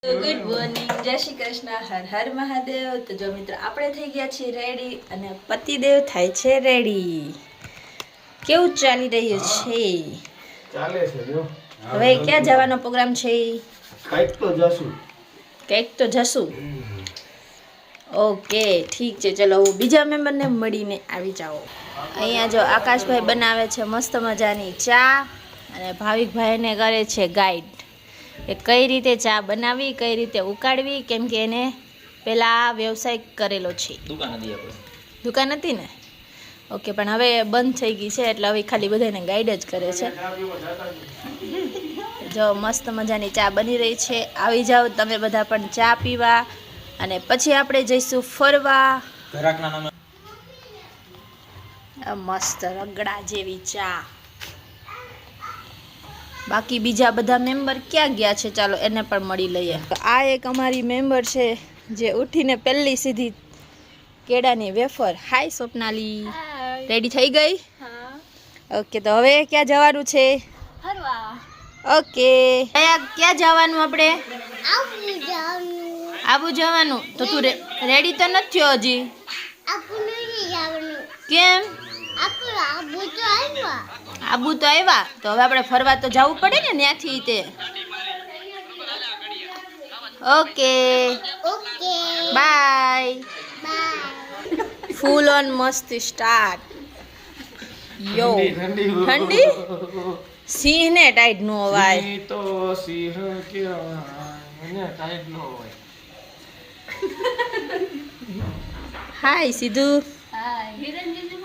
Good morning, જય શ્રી કૃષ્ણ, હર હર મહાદેવ। તો જો મિત્રો આપણે થઈ ગયા છીએ રેડી અને પતિદેવ થાય છે રેડી। કેવું ચાલી રહ્યું છે? ચાલે છે જો। હવે ક્યાં જવાનો પ્રોગ્રામ છે? કંઈક તો જશું। કંઈક તો જશું। ઓકે ઠીક છે, ચલો હું બીજા મેમ્બરને મળીને આવી જાઓ। અહીંયા જો આકાશભાઈ બનાવે છે મસ્ત મજાની ચા અને ભાવિકભાઈને કરે છે ગાઈડ કે કઈ રીતે ચા બનાવવી, કઈ રીતે ઉકાળવી, કેમ કે એને પેલા વ્યવસાય કરેલો છે। દુકાન હતી ને? ઓકે, પણ હવે બંધ થઈ ગઈ છે એટલે હવે ખાલી બધાને ગાઈડ જ કરે છે। જો મસ્ત મજાની ચા બની રહી છે, આવી જાઓ તમે બધા પણ ચા પીવા અને પછી આપણે જઈશું ફરવા। આ મસ્ત રગડા જેવી ચા। બાકી બીજા બધા મેમ્બર ક્યાં ગયા છે? ચાલો એને પણ મળી લઈએ। આ એક અમારી મેમ્બર છે જે ઉઠીને પહેલી સીધી કેળાની વેફર। હાય સ્વપ્નાલી, રેડી થઈ ગઈ? ઓકે, તો હવે ક્યાં જવાનું છે? ઓકે, ક્યાં જવાનું આપણે? આબુ જવાનું। તો તું રેડી તો નથી થયો હજી? કેમ? આબુ તો આવ્યા, તો હવે આપણે ફરવા તો જવું પડે ને ત્યાંથી તે। Okay bye. ફૂલ ઓન મસ્તી સ્ટાર્ટ। યો ઠંડી સિંહ ને ટાઈટ નો અવાય તો સિંહ કહેવાય એને ટાઈટ નો હોય। હાય સીધુ। હાય હિરણજીને